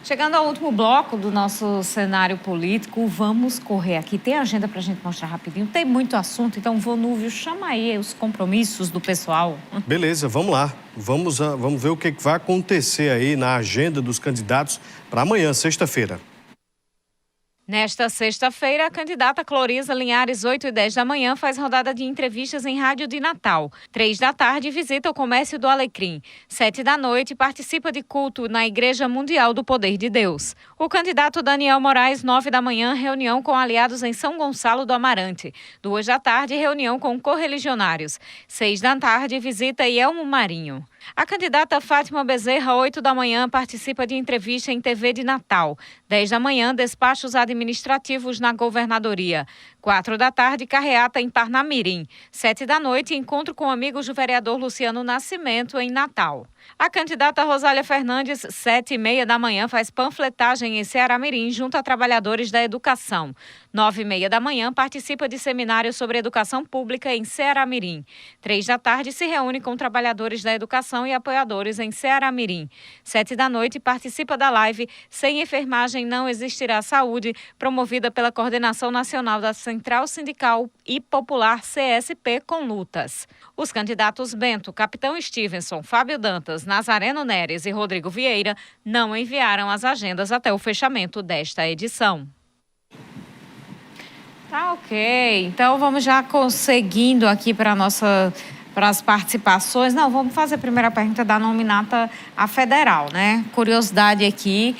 Chegando ao último bloco do nosso cenário político, vamos correr aqui. Tem agenda para a gente mostrar rapidinho? Tem muito assunto, então, Vonúvio, chama aí os compromissos do pessoal. Beleza, vamos lá. Vamos ver o que vai acontecer aí na agenda dos candidatos para amanhã, sexta-feira. Nesta sexta-feira, a candidata Cloriza Linhares, 8h10 da manhã, faz rodada de entrevistas em rádio de Natal. 3 da tarde, visita o comércio do Alecrim. 7 da noite, participa de culto na Igreja Mundial do Poder de Deus. O candidato Daniel Moraes, 9 da manhã, reunião com aliados em São Gonçalo do Amarante. 2 da tarde, reunião com correligionários. 6 da tarde, visita Ielmo Marinho. A candidata Fátima Bezerra, 8 da manhã, participa de entrevista em TV de Natal. 10 da manhã, despachos administrativos na governadoria. 4 da tarde, carreata em Parnamirim. 7 da noite, encontro com amigos do vereador Luciano Nascimento em Natal. A candidata Rosália Fernandes, 7h30 da manhã, faz panfletagem em Ceará-Mirim junto a trabalhadores da educação. 9h30 da manhã, participa de seminário sobre educação pública em Ceará-Mirim. 3 da tarde, se reúne com trabalhadores da educação e apoiadores em Ceará-Mirim. 7 da noite, participa da live Sem Enfermagem Não Existirá Saúde, promovida pela Coordenação Nacional da Central Sindical e Popular CSP com lutas. Os candidatos Bento, Capitão Stevenson, Fábio Dantas, Nazareno Neres e Rodrigo Vieira não enviaram as agendas até o fechamento desta edição. Tá ok, então vamos já conseguindo aqui para as participações. Não, vamos fazer a primeira pergunta da nominata à federal, né? Curiosidade aqui,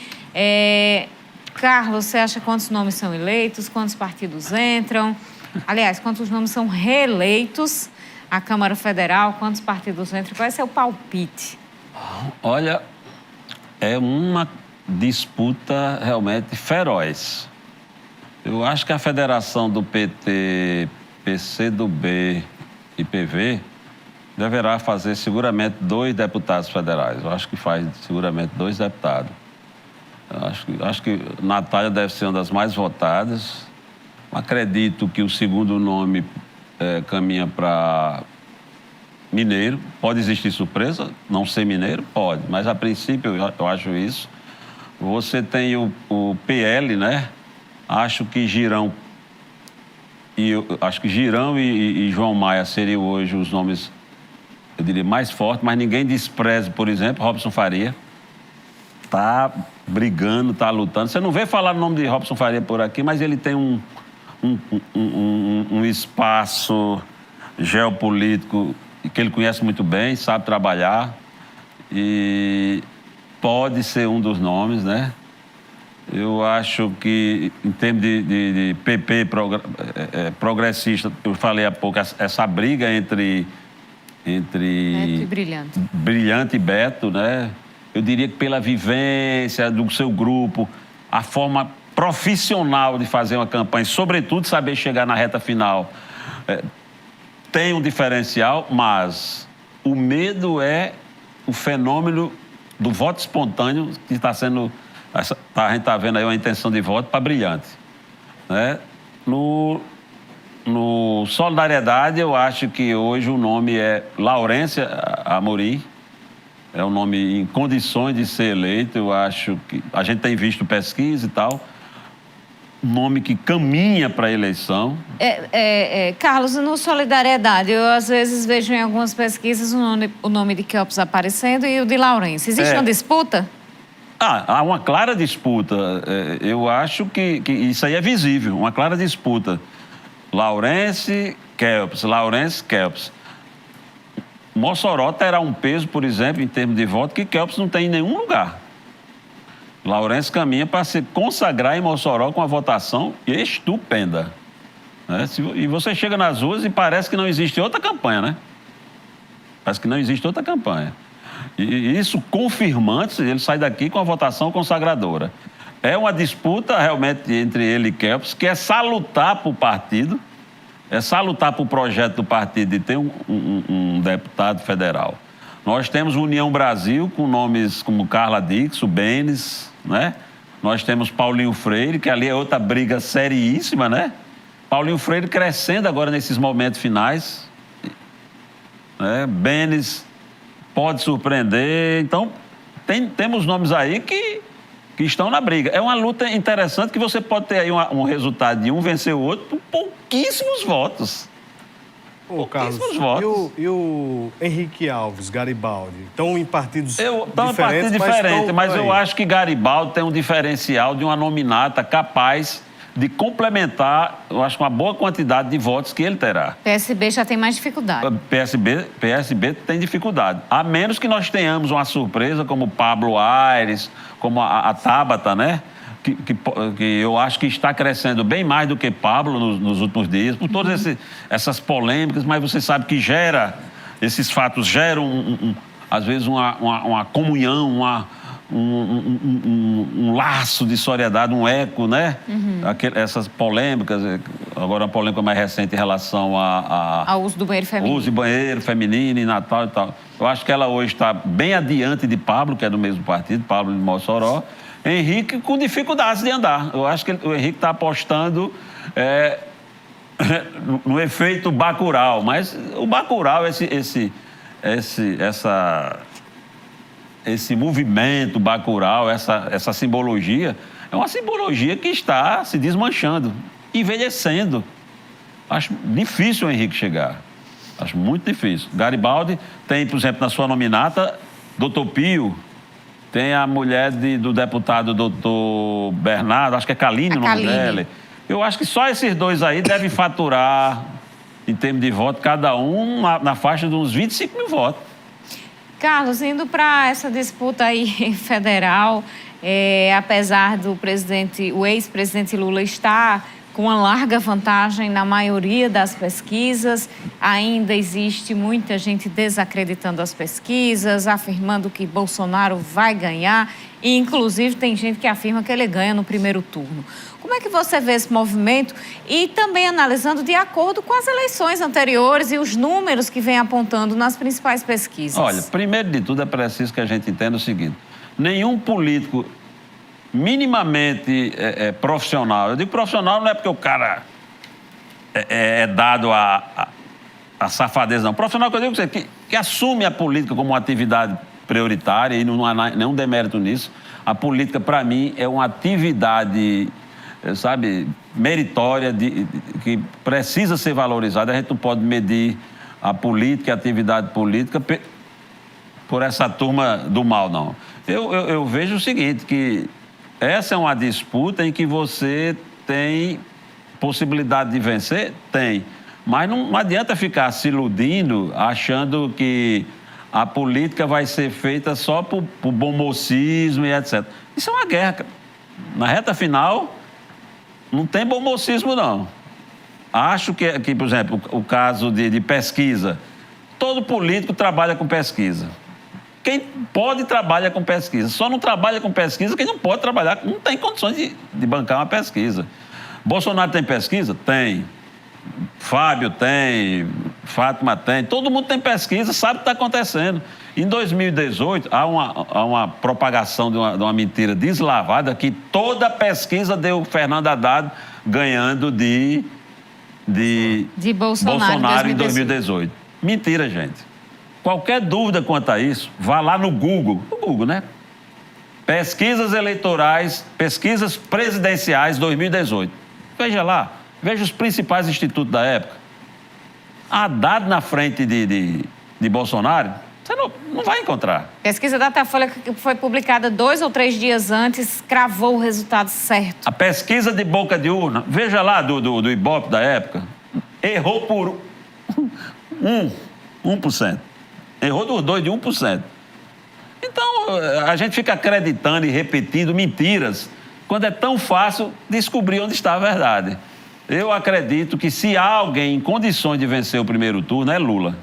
Carlos, você acha quantos nomes são eleitos, quantos partidos entram? Aliás, quantos nomes são reeleitos à Câmara Federal, quantos partidos entram? Qual é o seu palpite? Olha, é uma disputa realmente feroz. Eu acho que a federação do PT, PCdoB e PV deverá fazer seguramente 2 deputados federais. Eu acho que faz seguramente 2 deputados. Eu acho que Natália deve ser uma das mais votadas. Acredito que o segundo nome caminha para Mineiro. Pode existir surpresa, não ser Mineiro? Pode, mas a princípio eu acho isso. Você tem o PL, né? Acho que Girão e João Maia seriam hoje os nomes, eu diria, mais fortes, mas ninguém despreza, por exemplo, Robson Faria. Está brigando, está lutando. Você não vê falar o nome de Robson Faria por aqui, mas ele tem um espaço geopolítico que ele conhece muito bem, sabe trabalhar e pode ser um dos nomes, né? Eu acho que, em termos de PP progressista, eu falei há pouco, essa briga entre Brilhante e Beto, né? Eu diria que pela vivência do seu grupo, a forma profissional de fazer uma campanha, sobretudo saber chegar na reta final, tem um diferencial, mas o medo é o fenômeno do voto espontâneo que está sendo... A gente está vendo aí uma intenção de voto para Brilhante, né? No Solidariedade, eu acho que hoje o nome é Laurência Amorim. É um nome em condições de ser eleito. Eu acho que a gente tem visto pesquisa e tal. Um nome que caminha para a eleição. Carlos, no Solidariedade, eu às vezes vejo em algumas pesquisas o nome de Kelps aparecendo e o de Laurência. Existe uma disputa? Há uma clara disputa. Eu acho que isso aí é visível, uma clara disputa. Laurence, Kelps. Mossoró terá um peso, por exemplo, em termos de voto, que Kelps não tem em nenhum lugar. Laurence caminha para se consagrar em Mossoró com uma votação estupenda, né? E você chega nas ruas e parece que não existe outra campanha, né? Parece que não existe outra campanha. E isso confirmante, ele sai daqui com a votação consagradora. É uma disputa realmente entre ele e Kelps, que é salutar para o partido, é salutar para o projeto do partido de ter um deputado federal. Nós temos União Brasil, com nomes como Carla Dix, o Benes, né? Nós temos Paulinho Freire, que ali é outra briga seríssima, né? Paulinho Freire crescendo agora nesses momentos finais, né? Benes pode surpreender. Então, temos nomes aí que que estão na briga. É uma luta interessante que você pode ter aí um resultado de um vencer o outro por pouquíssimos votos. Ô, Carlos, Pouquíssimos votos. e o Henrique Alves, Garibaldi? Estão em partidos Estão em diferentes, partidos diferentes, mas aí. eu acho que Garibaldi tem um diferencial de uma nominata capaz de complementar, eu acho, uma boa quantidade de votos que ele terá. PSB já tem mais dificuldade. PSB tem dificuldade. A menos que nós tenhamos uma surpresa como Pablo Aires, como a Tabata, né? Que eu acho que está crescendo bem mais do que Pablo nos últimos dias, por todas essas polêmicas, mas você sabe que esses fatos geram, às vezes, uma comunhão, um laço de solidariedade, um eco, né? Essas polêmicas, agora uma polêmica mais recente em relação ao uso do banheiro feminino. Uso de banheiro feminino em Natal e tal. Eu acho que ela hoje está bem adiante de Pablo, que é do mesmo partido, Pablo de Mossoró. Henrique com dificuldades de andar. Eu acho que o Henrique está apostando no efeito Bacurau, mas o Bacurau, esse movimento Bacurau, essa simbologia, é uma simbologia que está se desmanchando, envelhecendo. Acho difícil o Henrique chegar. Acho muito difícil. Garibaldi tem, por exemplo, na sua nominata, Doutor Pio, tem a mulher do deputado Doutor Bernardo, acho que é Kaline o nome dela. Eu acho que só esses dois aí devem faturar, em termos de voto, cada um na faixa de uns 25 mil votos. Carlos, indo para essa disputa aí federal, apesar do o ex-presidente Lula estar com uma larga vantagem na maioria das pesquisas, ainda existe muita gente desacreditando as pesquisas, afirmando que Bolsonaro vai ganhar, e inclusive tem gente que afirma que ele ganha no primeiro turno. Como é que você vê esse movimento e também analisando de acordo com as eleições anteriores e os números que vem apontando nas principais pesquisas? Olha, primeiro de tudo é preciso que a gente entenda o seguinte: nenhum político minimamente profissional, eu digo profissional não é porque o cara é dado a safadeza, não. Profissional que eu digo que assume a política como uma atividade prioritária, e não há nenhum demérito nisso. A política, para mim, é uma atividade, sabe, meritória, que precisa ser valorizada. A gente não pode medir a política, a atividade política por essa turma do mal, não. Eu vejo o seguinte, que essa é uma disputa em que você tem possibilidade de vencer? Tem. Mas não adianta ficar se iludindo, achando que a política vai ser feita só por bom mocismo e etc. Isso é uma guerra. Na reta final, não tem bom mocismo, não. Acho que por exemplo, o caso de pesquisa, todo político trabalha com pesquisa. Quem pode trabalha com pesquisa. Só não trabalha com pesquisa quem não pode trabalhar, não tem condições de bancar uma pesquisa. Bolsonaro tem pesquisa? Tem. Fábio tem, Fátima tem, todo mundo tem pesquisa, sabe o que está acontecendo. Em 2018, há uma propagação de uma mentira deslavada que toda pesquisa deu Fernando Haddad ganhando de Bolsonaro em 2018. Mentira, gente. Qualquer dúvida quanto a isso, vá lá no Google, né? Pesquisas eleitorais, pesquisas presidenciais 2018. Veja lá, veja os principais institutos da época. Haddad na frente de Bolsonaro, você não vai encontrar. Pesquisa Datafolha, que foi publicada 2 ou 3 dias antes, cravou o resultado certo. A pesquisa de boca de urna, veja lá do Ibope da época, errou por 1%. Errou dos dois de 1%. Então, a gente fica acreditando e repetindo mentiras quando é tão fácil descobrir onde está a verdade. Eu acredito que se há alguém em condições de vencer o primeiro turno, é Lula.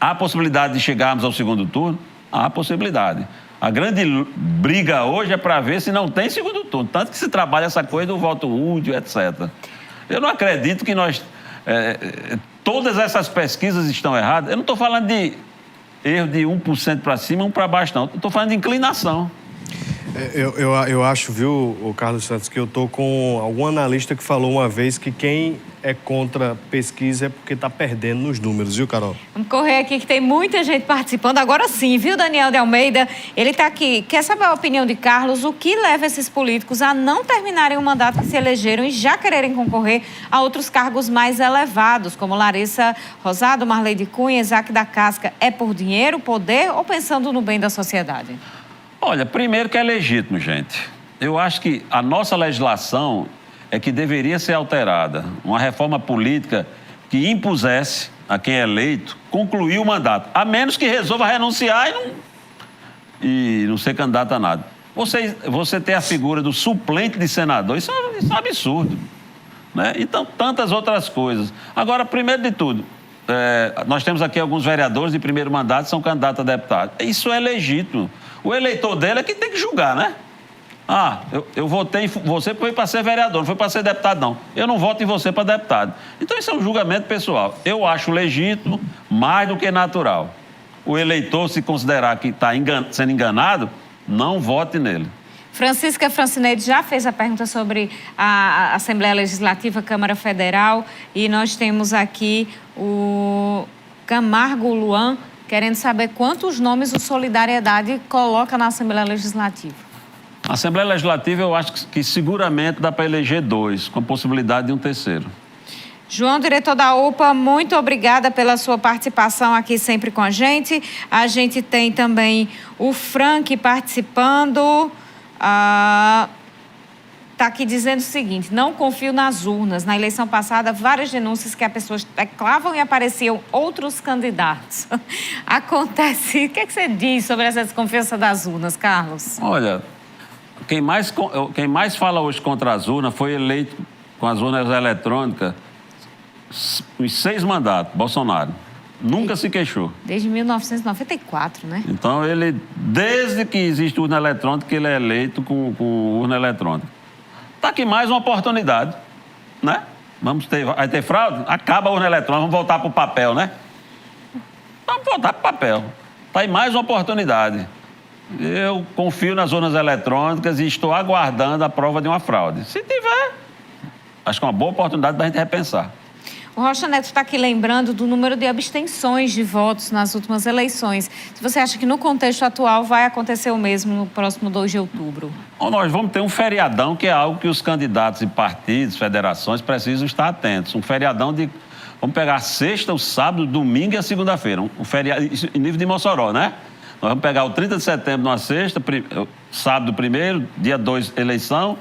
Há possibilidade de chegarmos ao segundo turno? Há possibilidade. A grande briga hoje é para ver se não tem segundo turno. Tanto que se trabalha essa coisa do voto útil, etc. Eu não acredito que todas essas pesquisas estão erradas. Eu não estou falando de erro de 1% para cima, 1% para baixo, não. Estou falando de inclinação. Eu acho, viu, o Carlos Santos, que eu tô com algum analista que falou uma vez que quem é contra pesquisa é porque está perdendo nos números, viu, Carol? Vamos correr aqui que tem muita gente participando. Agora sim, viu, Daniel de Almeida? Ele está aqui. Quer saber a opinião de Carlos? O que leva esses políticos a não terminarem o mandato que se elegeram e já quererem concorrer a outros cargos mais elevados, como Larissa Rosado, Marleide Cunha, Isaac da Casca? É por dinheiro, poder ou pensando no bem da sociedade? Olha, primeiro que é legítimo, gente. Eu acho que a nossa legislação é que deveria ser alterada. Uma reforma política que impusesse a quem é eleito concluir o mandato, a menos que resolva renunciar e não ser candidato a nada. Você ter a figura do suplente de senador, isso é um absurdo, né? Então, tantas outras coisas. Agora, primeiro de tudo, nós temos aqui alguns vereadores de primeiro mandato que são candidatos a deputado. Isso é legítimo. O eleitor dele é que tem que julgar, né? Eu votei em você foi para ser vereador, não foi para ser deputado, não. Eu não voto em você para deputado. Então, isso é um julgamento pessoal. Eu acho legítimo, mais do que natural. O eleitor, se considerar que está sendo enganado, não vote nele. Francisca Francineide já fez a pergunta sobre a Assembleia Legislativa, Câmara Federal, e nós temos aqui o Camargo Luan querendo saber quantos nomes o Solidariedade coloca na Assembleia Legislativa. A Assembleia Legislativa, eu acho que seguramente dá para eleger 2, com possibilidade de um terceiro. João, diretor da UPA, muito obrigada pela sua participação aqui sempre com a gente. A gente tem também o Frank participando. Está aqui dizendo o seguinte: não confio nas urnas. Na eleição passada, várias denúncias que as pessoas teclavam e apareciam outros candidatos. Acontece. O que é que você diz sobre essa desconfiança das urnas, Carlos? Olha, quem mais fala hoje contra as urnas foi eleito com as urnas eletrônicas os 6 mandatos, Bolsonaro. Nunca se queixou. Desde 1994, né? Então, desde que existe urna eletrônica, ele é eleito com urna eletrônica. Está aqui mais uma oportunidade, né? Vai ter fraude? Acaba a urna eletrônica, vamos voltar para o papel, né? Vamos voltar para o papel. Está aí mais uma oportunidade. Eu confio nas urnas eletrônicas e estou aguardando a prova de uma fraude. Se tiver, acho que é uma boa oportunidade para a gente repensar. O Rocha Neto está aqui lembrando do número de abstenções de votos nas últimas eleições. Se você acha que no contexto atual vai acontecer o mesmo no próximo 2 de outubro? Nós vamos ter um feriadão, que é algo que os candidatos e partidos, federações precisam estar atentos. Um feriadão vamos pegar a sexta, o sábado, o domingo e a segunda-feira. Um feriado em nível de Mossoró, né? Nós vamos pegar o 30 de setembro numa sexta, sábado 1º, dia 2, eleição,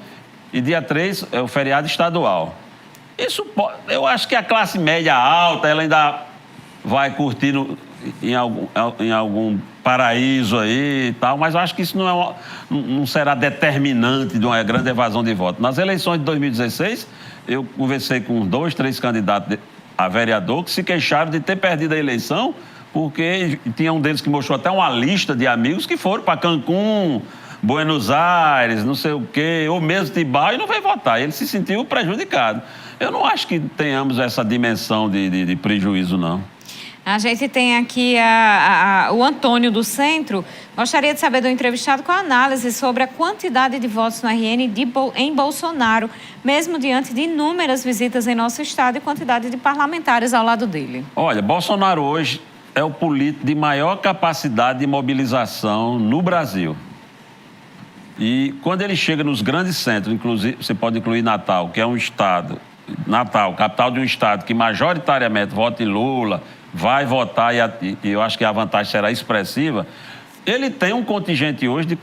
e dia 3 é o feriado estadual. Eu acho que a classe média alta, ela ainda vai curtir em algum paraíso aí e tal, mas eu acho que isso não será determinante de uma grande evasão de votos. Nas eleições de 2016, eu conversei com 2, 3 candidatos a vereador que se queixaram de ter perdido a eleição, porque tinha um deles que mostrou até uma lista de amigos que foram para Cancún, Buenos Aires, não sei o quê, ou mesmo Tibau, e não veio votar. Ele se sentiu prejudicado. Eu não acho que tenhamos essa dimensão de prejuízo, não. A gente tem aqui o Antônio do Centro. Gostaria de saber do entrevistado qual a análise sobre a quantidade de votos no RN em Bolsonaro, mesmo diante de inúmeras visitas em nosso estado e quantidade de parlamentares ao lado dele. Olha, Bolsonaro hoje é o político de maior capacidade de mobilização no Brasil. E quando ele chega nos grandes centros, inclusive, você pode incluir Natal, que é um estado, Natal, capital de um estado que majoritariamente vota em Lula, vai votar e eu acho que a vantagem será expressiva, ele tem um contingente hoje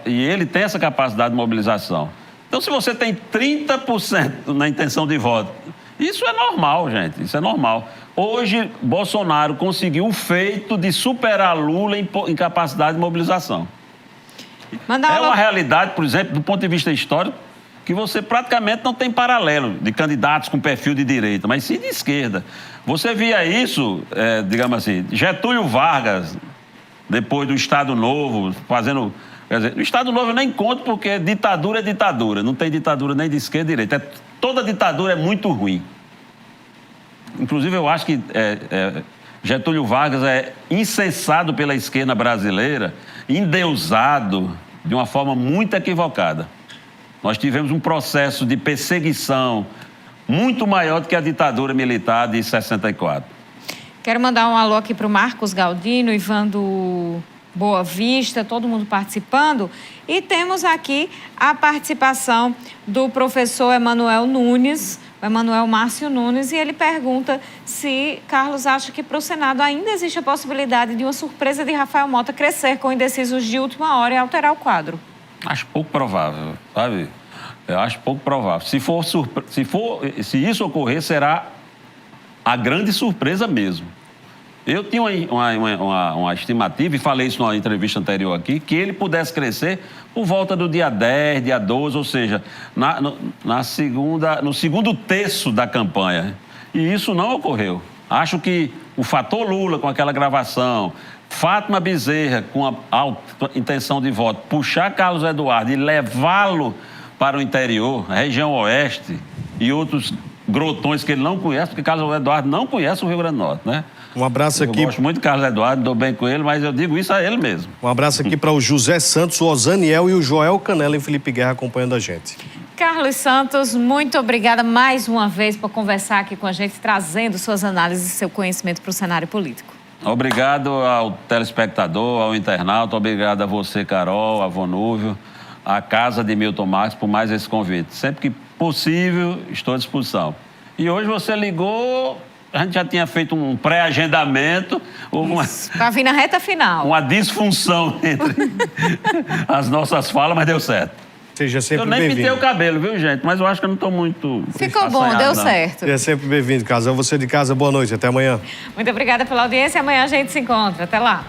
e ele tem essa capacidade de mobilização. Então, se você tem 30% na intenção de voto, isso é normal, gente, isso é normal. Hoje, Bolsonaro conseguiu o feito de superar Lula em capacidade de mobilização. É uma realidade, por exemplo, do ponto de vista histórico, que você praticamente não tem paralelo de candidatos com perfil de direita, mas sim de esquerda. Você via isso, digamos assim, Getúlio Vargas, depois do Estado Novo, fazendo... Quer dizer, o Estado Novo eu nem conto porque ditadura é ditadura, não tem ditadura nem de esquerda nem de direita. Toda ditadura é muito ruim. Inclusive, eu acho que Getúlio Vargas é incensado pela esquerda brasileira, endeusado, de uma forma muito equivocada. Nós tivemos um processo de perseguição muito maior do que a ditadura militar de 64. Quero mandar um alô aqui para o Marcos Galdino, Ivando Boa Vista, todo mundo participando. E temos aqui a participação do professor Emanuel Nunes, o Emanuel Márcio Nunes, e ele pergunta se Carlos acha que para o Senado ainda existe a possibilidade de uma surpresa de Rafael Mota crescer com indecisos de última hora e alterar o quadro. Acho pouco provável, sabe? Eu acho pouco provável. Se isso ocorrer, será a grande surpresa mesmo. Eu tinha uma estimativa, e falei isso numa entrevista anterior aqui, que ele pudesse crescer por volta do dia 10, dia 12, ou seja, no segundo terço da campanha. E isso não ocorreu. Acho que o fator Lula, com aquela gravação, Fátima Bezerra, com a alta intenção de voto, puxar Carlos Eduardo e levá-lo para o interior, a região oeste e outros grotões que ele não conhece, porque Carlos Eduardo não conhece o Rio Grande do Norte, né? Um abraço aqui. Eu gosto muito de Carlos Eduardo, dou bem com ele, mas eu digo isso a ele mesmo. Um abraço aqui para o José Santos, o Osaniel e o Joel Canela e Felipe Guerra acompanhando a gente. Carlos Santos, muito obrigada mais uma vez por conversar aqui com a gente, trazendo suas análises e seu conhecimento para o cenário político. Obrigado ao telespectador, ao internauta, obrigado a você, Carol, a Vonúvio, à Casa de Milton Marques por mais esse convite. Sempre que possível, estou à disposição. E hoje você ligou, a gente já tinha feito um pré-agendamento. Para vir na reta final. Uma disfunção entre as nossas falas, mas deu certo. Seja sempre bem-vindo. Eu nem pintei o cabelo, viu, gente? Mas eu acho que eu não estou muito... Ficou bom, deu certo. Seja sempre bem-vindo, Casal. Você de casa, boa noite, até amanhã. Muito obrigada pela audiência, amanhã a gente se encontra. Até lá.